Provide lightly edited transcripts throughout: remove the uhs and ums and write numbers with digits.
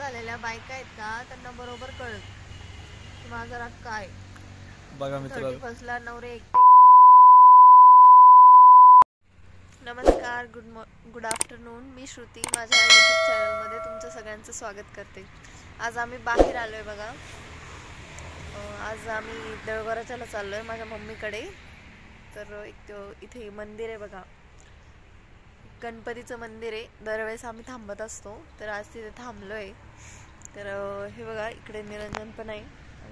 झालेल्या बायका आहेत का त्यांना बरोबर कळत की माझा राग काय. बघा मित्रांनो, 31ला नवरे एकटे. नमस्कार, गुड आफ्टरनून. मी श्रुती, माझ्या यूट्यूब चॅनलमध्ये तुमचं सगळ्यांचं स्वागत करते. आज आम्ही बाहेर आलोय बघा. आज आम्ही देवघराच्याला चाललोय माझ्या मम्मीकडे. तर एक इथे मंदिर आहे बघा, गणपतीचं मंदिर आहे. दरवेळेस आम्ही थांबत असतो, तर आज तिथे थांबलोय. तर हे बघा, इकडे निरंजन पण आहे,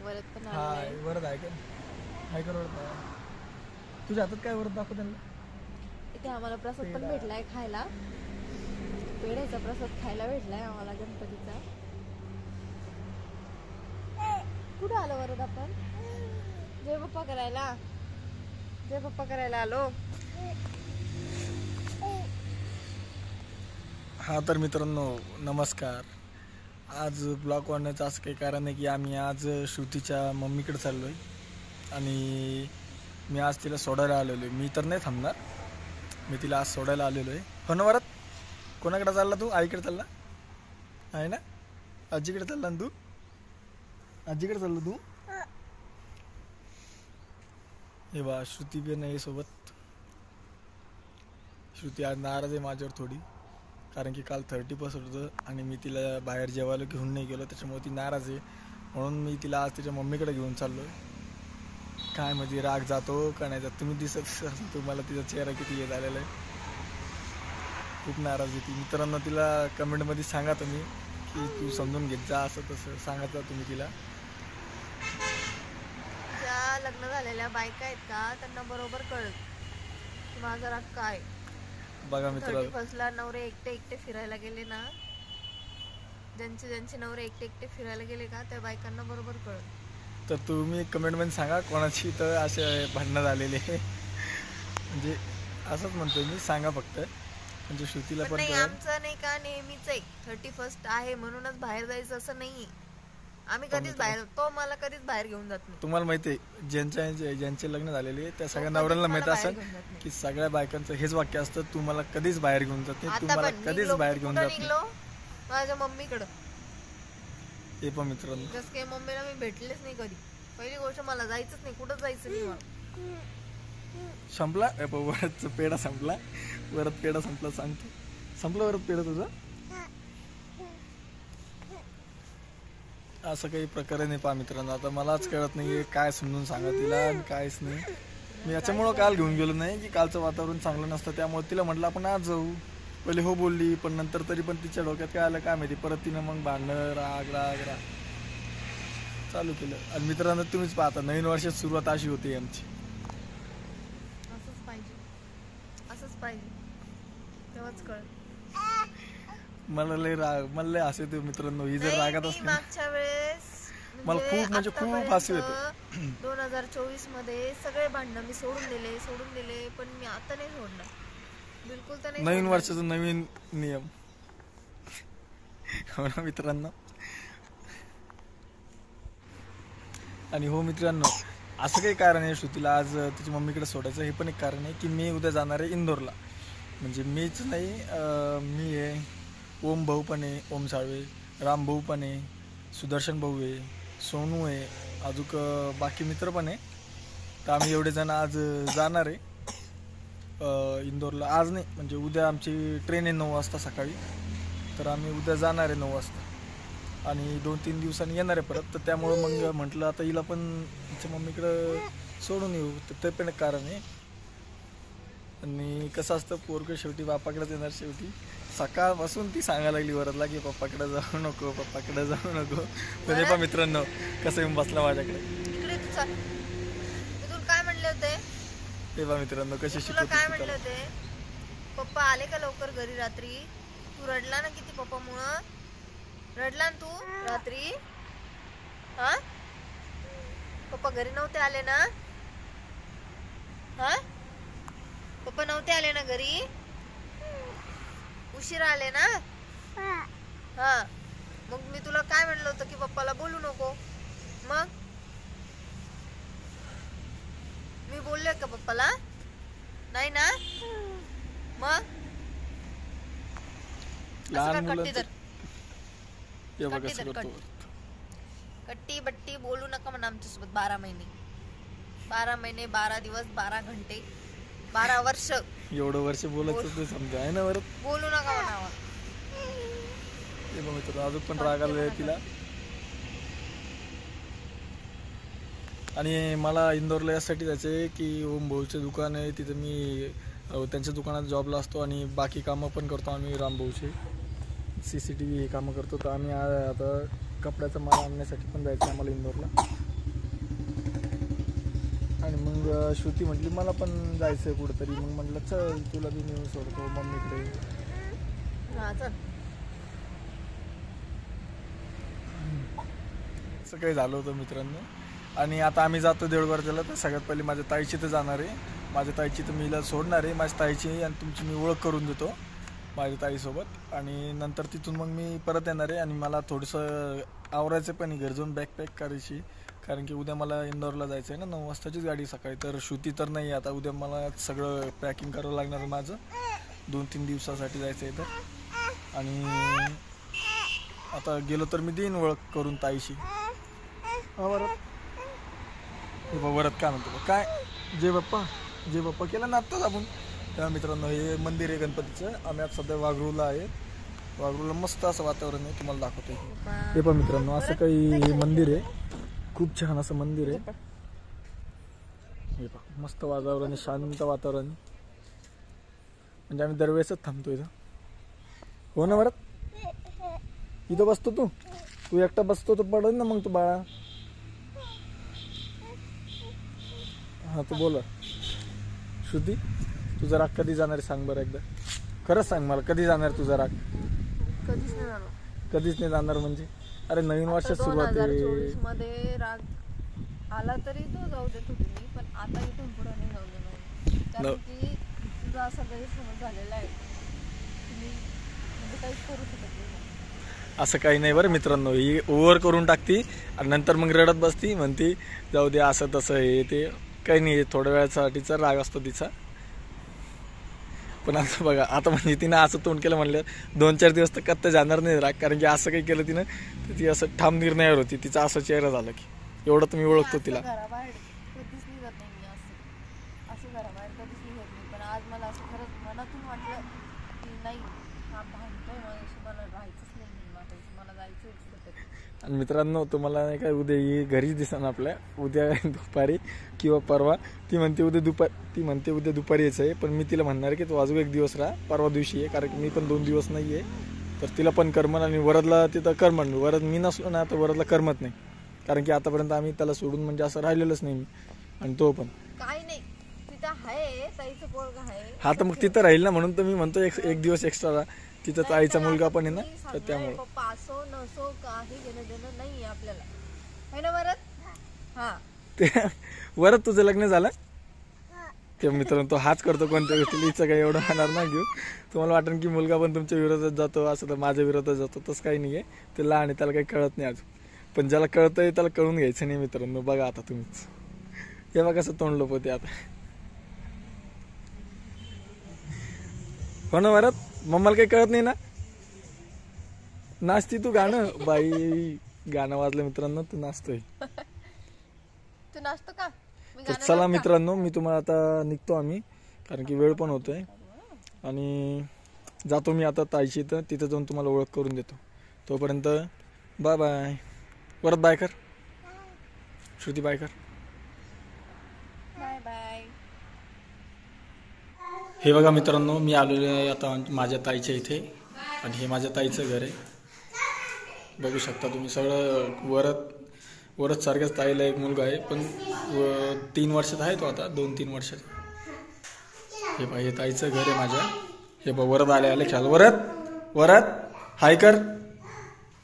वरद पण आहे. वरद आहे का? तुझ्या हातात काय वरद दाखव त्यांना. इथे आम्हाला प्रसाद पण भेटलाय खायला, पेढ्याचा प्रसाद खायला भेटलाय आम्हाला गणपतीचा. कुठं आलो वरद आपण? जय पप्पा करायला, जय पप्पा करायला आलो. हा तर मित्रांनो नमस्कार. आज ब्लॉग वाढण्याचं असं काही कारण आहे की आम्ही आज श्रुतीच्या मम्मीकडे चाललो आहे आणि मी आज तिला सोडायला आलेलो आहे. मी तर नाही थांबणार, मी तिला आज सोडायला आलेलो आहे. हो ना वरद? कोणाकडे चालला तू? आईकडे चालला आहे ना? आजीकडे चालला ना तू? आजीकडे चाललो तू? हे बा, श्रुती बी नाही सोबत. श्रुती आज नाराज आहे माझ्यावर थोडी, कारण की काल 31 होतं आणि मी तिला बाहेर जेवायला घेऊन नाही गेलो, त्याच्यामुळे ती नाराज आहे. म्हणून मी तिला आज तिच्या मम्मीकडे घेऊन चाललो आहे. काय म्हणजे राग जातो का नाही जात तुम्ही दिसत तुम्हाला तिचा चेहरा किती हे झालेला आहे. खूप नाराज आहे ती. मित्रांनो, तिला कमेंटमध्ये सांगा तुम्ही की तू समजून घेत जा, असं तसं सांगत जा तुम्ही तिला. ज्या लग्न झालेल्या बायका आहेत का त्यांना बरोबर कळत की माझा राग काय. बघा मित्रांनो, 31ला नवरे एकटे फिरायला गेले ना, ज्यांचे नवरे एकटे फिरायला गेले का त्या बायकांना बरोबर कळत. तर तुम्ही कमेंटमध्ये सांगा कोणाची तर असे भांडणं झालेले म्हणजे असंच म्हणतोय मी, सांगा फक्त. म्हणजे श्रुतीला पण नाही, आमचं नाही का नेहमीच आहे 31 आहे म्हणूनच बाहेर जायचं असं नाही. आम्ही कधीच बाहेर, तो मला कधीच बाहेर घेऊन जात नाही. तुम्हाला माहिती आहे, ज्यांचे लग्न झालेले त्या सगळ्या नवऱ्यांना माहित असेल की सगळ्या बायकांचं हेच वाक्य असतं, तू मला कधीच बाहेर घेऊन जात नाही, तू मला कधीच बाहेर घेऊन जात नाही. माझ्या मम्मीकडं हे पण मित्रांनो, जसं काही मम्मीला मी भेटलेच नाही कधी. पहिली गोष्ट मला जायचंच नाही, कुठं जायचं नाही मला. संपला वरदचा पेढा संपला. वरद पेढा संपला सांगतो. संपला वरद पेढा तुझा? असं काही प्रकारे नाही पहा मित्रांनो. आता मलाच कळत नाही काय समजून सांगा तिला आणि काहीच नाही. मी याच्यामुळं काल घेऊन गेलो नाही की कालचं वातावरण चांगलं नसतं, त्यामुळे तिला म्हटलं आपण आज जाऊ. पहिले हो बोलली, पण नंतर तरी पण तिच्या डोक्यात काय आलं काय माहिती, परत तिनं मग भांडणं राग चालू केलं. आणि मित्रांनो, तुम्हीच पाहता नवीन वर्षात सुरुवात अशी होती आमची. असंच पाहिजे तेव्हाच कळत. मला लय हसू येते मित्रांनो. ही जर रागात असली, मागच्या वेळेस मला खूप हसू येते. 2024 मध्ये सगळे भांडणं मी सोडून दिले, पण मी आता नाही सोडणार, बिलकुल तर नाही. नवीन वर्षाचा नवीन नियम. हो ना मित्रांनो. आणि हो मित्रांनो, असं काही कारण आहे श्रुतीला आज तिच्या मम्मीकडे सोडायचं. हे पण एक कारण आहे की मी उद्या जाणार आहे इंदोरला. म्हणजे मीच नाही, मी आहे, ओम भाऊ पण आहे, ओम साळवे, राम भाऊ पण आहे, सुदर्शन भाऊ आहे, सोनू आहे, अजून बाकी मित्र पण आहे. तर आम्ही एवढे जण आज जाणार आहे इंदोरला. आज नाही, म्हणजे उद्या आमची ट्रेन आहे 9 वाजता सकाळी. तर आम्ही उद्या जाणार आहे 9 वाजता आणि 2-3 दिवसांनी येणार आहे परत. तर त्यामुळं मग म्हटलं आता हिला पण तिच्या मम्मीकडं सोडून येऊ. तर ते पण एक कारण आहे. आणि कसं असतं, पोरगं शेवटी बापाकडेच येणार. शेवटी सकाळपासून ती सांगायला लागली वरदला की पप्पाकडे जाऊ नको, पप्पाकडे जाऊ नको. तर पण मित्रांनो कसं येऊन बसला माझ्याकडे. तुला काय म्हणले होते ते बा मित्रांनो कशी शिकवते. काय म्हणले होते, पप्पा आले का लवकर घरी रात्री? तू रडला ना किती पप्पामुळं? रडला ना तू रात्री? हा, पप्पा घरी नव्हते आले ना? हा, पप्पा नव्हते आले ना घरी? उशिरा आले ना? हा, मग मी तुला काय म्हणलं होतं की पप्पाला बोलू नको? मग मी बोलले का पप्पाला? नाही ना? मग हे बघा कट्टी सगळं तर तो कट्टी बट्टी बोलू नका म्हणा आमच्यासोबत. 12 महिने 12 महिने 12 दिवस 12 घंटे 12 वर्ष एवढं वर्ष बोलायचं ते समजा आहे ना. बरं बोलू नका म्हणावं. हे बघ मित्र अजून पण राग आलेला आहे तिला. आणि मला इंदोरला यासाठी जायचं आहे की ओम भाऊचे दुकान आहे तिथं. मी त्यांच्या दुकानात जॉबला असतो आणि बाकी कामं पण करतो आम्ही. राम भाऊचे CCTV हे कामं करतो. तर आम्ही आता कपड्याचा माल आणण्यासाठी पण जायचं आम्हाला इंदोरला. आणि मग श्रुती म्हटली मला पण जायचं आहे कुठंतरी. मग म्हटलं चल तुला बी नेऊन सोडतो मम्मीकडे. असं काही झालं होतं मित्रांनो. आणि आता आम्ही जातो देऊळवारच्याला. तर सगळ्यात पहिले माझ्या ताईची तर जाणार आहे. माझ्या ताईची तर मी हिला सोडणार आहे. माझ्या ताईची आणि तुमची मी ओळख करून देतो माझ्या ताईसोबत. आणि नंतर तिथून मग मी परत येणार आहे. आणि मला थोडंसं आवरायचं पण घर जाऊन बॅग पॅक करायची. कारण की उद्या मला इंदोरला जायचं आहे ना. 9 वाजताचीच गाडी सकाळी. तर श्रुती तर नाही. आता उद्या मला सगळं पॅकिंग करावं लागणार आहे माझं. 2-3 दिवसासाठी जायचं आहे तर. आणि आता गेलो तर मी देईन ओळख करून ताईशी. वरत वरत काय म्हणतो काय जय बाप्पा केलं ना आत्ताच आपण. तेव्हा मित्रांनो हे मंदिर आहे गणपतीचं. आम्ही आज सध्या वाघरूला आहे. वाघरूला मस्त असं वातावरण आहे. तुम्हाला दाखवतो हे पण मित्रांनो. असं काही हे मंदिर आहे. खूप छान असं मंदिर आहे. हे पहा मस्त वातावरण आहे. शांत वातावरण. म्हणजे आम्ही दरवेळेसच थांबतो इथं. हो ना वरत इथं बसतो तू एकटा बसतो तर पडेल ना मग तू बाळा. हा तू बोला श्रुती तुझा राग कधी जाणार आहे सांग बरं एकदा. खरंच सांग मला कधी जाणार तुझा राग. कधीच नाही जाणार. कधीच नाही जाणार म्हणजे. अरे नवीन वर्षात सुरुवात आहे. 2024 मध्ये राग आला तरी तो जाऊ देत होती मी. पण आता इथून पुढे नाही जाऊ देणार. कारण की तुझा असा गैरसमज झालेला आहे. तुम्ही म्हणजे काहीच करू शकत नाही. असं काही नाही बरं मित्रांनो. ही ओव्हर करून टाकती आणि नंतर मग रडत बसती. म्हणती जाऊ दे असं तसं हे ते. काही नाही थोड्या वेळासाठीचा राग असतो तिचा. पण असं बघा आता म्हणजे तिनं असं तोंड केलं म्हणलं 2-4 दिवस तर कत्त जाणार नाही राग. कारण की असं काही केलं तिनं तर ती असं ठाम निर्णयावर होती. तिचा असा चेहरा झाला की एवढं तुम्ही ओळखतो तिला. घराबाहेर कधीच निघत नाही मी. असं घराबाहेर कधीच निघत नाही. पण आज मला असं खरंच मनातून वाटलं की नाही हा भांडतोय माझ्याशी. मला राहायचंच नाही मला जायचं. आणि मित्रांनो तुम्हाला नाही काय उद्या ही घरीच दिसणार आपल्या. उद्या दुपारी किंवा परवा. ती म्हणते उद्या दुपारी यायचं आहे. पण मी तिला म्हणणार की तू अजून 1 दिवस राहा. परवा दिवशी आहे. कारण की मी पण 2 दिवस नाही आहे. तर तिला पण करमन आणि वरदला तिथं करमन. वरद मी नसलो ना तर वरदला करमत नाही. कारण की आतापर्यंत आम्ही त्याला सोडून म्हणजे असं राहिलेलंच नाही मी. आणि तो पण काही नाही तिथं आहे ताईचं पोरगा आहे. हा तर मग तिथं राहील ना. म्हणून तर मी म्हणतो 1 दिवस एक्स्ट्रा राहा. तिथं ताईचा मुलगा पण आहे ना. तर त्यामुळे पप्पा असो नसो काही घेणं देणं नाही आपल्याला है ना वरद. हा ते वरद तुझं लग्न झालं ते मित्रांनो. तो हाच करतो कोणत्या गोष्टीला. हिचं काही एवढं होणार ना घेऊ. तुम्हाला वाटेल की मुलगा पण तुमच्या विरोधात जातो असं तर माझ्या विरोधात जातो. तसं काही नाही आहे. ते लहान आहे त्याला काही कळत नाही अजून. पण ज्याला कळतंय त्याला कळून घ्यायचं नाही मित्रांनो. बघा आता तुम्हीच हे बघा कसं तोंड लपवते आता. हो ना वरद मम्माला काही कळत नाही ना. नाचती तू गाणं. बाई गाणं वाजलं मित्रांनो तू नाचतोय. तू नाचतो का. तर चला मित्रांनो मी तुम्हाला आता निघतो आम्ही. कारण की वेळ पण होतोय. आणि जातो मी आता ताईशी इथं. तिथं जाऊन तुम्हाला ओळख करून देतो. तोपर्यंत बाय बाय. परत बाय कर श्रुती. बाय कर. Bye bye. हे बघा मित्रांनो मी आलेलो आहे आता माझ्या ताईच्या इथे. आणि हे माझ्या ताईचं घर आहे. बघू शकता तुम्ही सगळं. वरद सारख्याच ताईला एक मुलगा आहे. पण 3 वर्षाचा आहे तो आता. 2-3 वर्षाचा. हे बघा हे ताईचं घर आहे माझ्या. हे बघ वरद आले खेळायला. वरद हाय कर.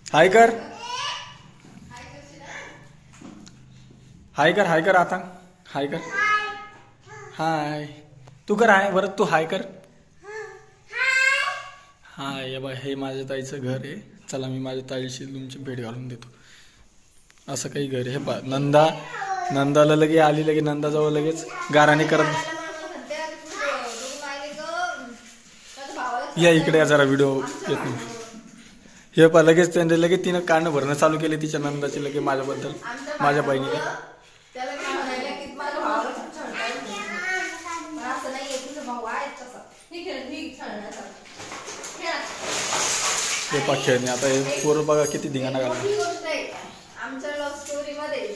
हाय कर आता. हाय कर. हाय तू कर. हाय वरद तू हाय कर. हाय हे बघ हे माझ्या ताईचं घर आहे. चला मी माझ्या ताईशी तुमची भेट घालून देतो. असं काही घर आहे. हे पा नंदाला लगे आली लगे नंदाजवळ लगेच गाराने करत. या इकडे जरा व्हिडिओ येत नाही. हे पहा लगेच त्यांनी लगेच तिनं कानं भरणं चालू केले तिच्या नंदाचे लगेच माझ्याबद्दल, माझ्या बहिणीला. त्याला काय म्हणायला की माझ्या भावाला खूप छान आहे. पण असं नाहीये, तुझा भाऊ आहे तसा. ही खेळण्यासारखं. हे पहा खेळणे. आता हे पोरं बघा किती धिंगाणा घालणार. मोठी गोष्ट आहे आमच्या लव्ह स्टोरी मध्ये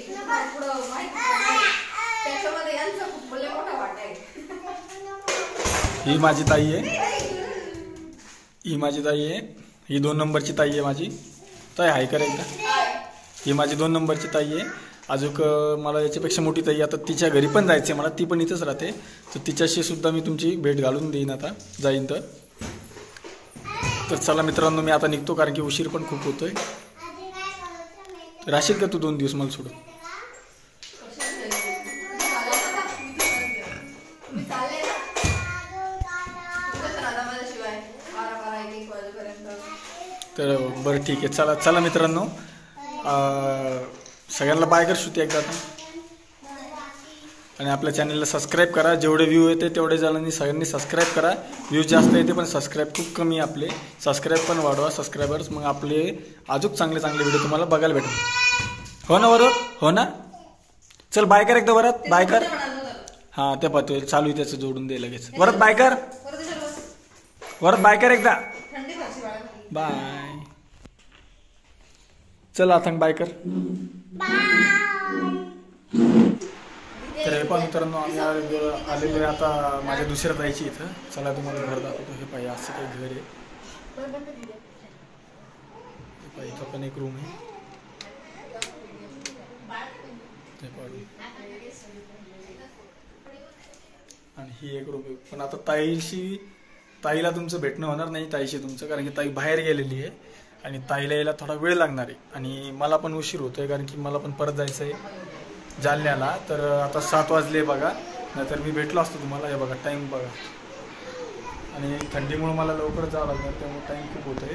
पुढं माहिती नाही. त्याच्यामध्ये यांचा खूप लय मोठा वाटा आहे. ही माझी ताई आहे, ही माझी ताई आहे, ही 2 नंबरची ताई आहे माझी. ताई हाय कर एकदा. ही माझी 2 नंबरची ताई आहे. अजून मला याच्यापेक्षा मोठी ताई, आता तिच्या घरी पण जायचं आहे मला, ती पण इथंच राहते. तर तिच्याशी सुद्धा मी तुमची भेट घालून देईन आता जाईन तर चला मित्रांनो, मी आता निघतो कारण की उशीर पण खूप होतोय. राशील का तू 2 दिवस मला सोडून? तर बरं ठीक आहे, चला चला मित्रांनो, सगळ्यांना बाय कर श्रुती एकदा आता. आणि आपल्या चॅनलला सबस्क्राईब करा. जेवढे व्ह्यू येते तेवढे जणांनी सगळ्यांनी सबस्क्राईब करा. व्ह्यूज जास्त येते पण सबस्क्राईब खूप कमी आहे आपले. सबस्क्राईब पण वाढवा सबस्क्रायबर्स, मग आपले अजून चांगले चांगले व्हिडिओ तुम्हाला बघायला भेटेल. हो ना बरोबर, हो ना. चल बाय कर एकदा वरात, बाय कर. हां ते पाहतोय चालू आहे त्याचं, जोडून दे लगेच. वरात बाय कर, वरात बाय कर एकदा. बाय. चल आता बाय कर. तर हे पण मित्रांनो, आम्ही आलेलो आहे आता माझ्या दुसऱ्या ताईची इथं. चला तुम्हाला घर दाखवतो. हे पाहिजे असं काही घर आहे. इथं पण एक रूम आहे. आणि ही एक रूम आहे. पण आता ताईला तुमचं भेटणं होणार नाही ताईशी तुमचं, कारण की ताई बाहेर गेलेली आहे आणि ताईला यायला थोडा वेळ लागणार आहे. आणि मला पण उशीर होतोय कारण की मला पण परत जायचं आहे जालन्याला. तर आता 7 वाजले बघा, नाहीतर मी भेटलो असतो तुम्हाला. हे बघा टाईम बघा. आणि थंडीमुळे मला लवकर जावं लागणार, त्यामुळे टाईम खूप होत आहे.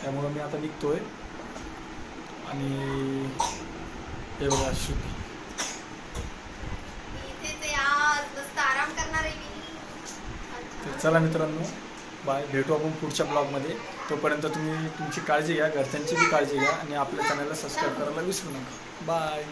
त्यामुळं मी आता निघतोय. आणि हे बघा श्रुती, तर चला मित्रांनो बाय, भेटू आपण पुढच्या ब्लॉगमध्ये. तोपर्यंत तुम्ही तुमची काळजी घ्या, घरच्यांची बी काळजी घ्या आणि आपल्या चॅनलला सबस्क्राईब करायला विसरू नका. बाय.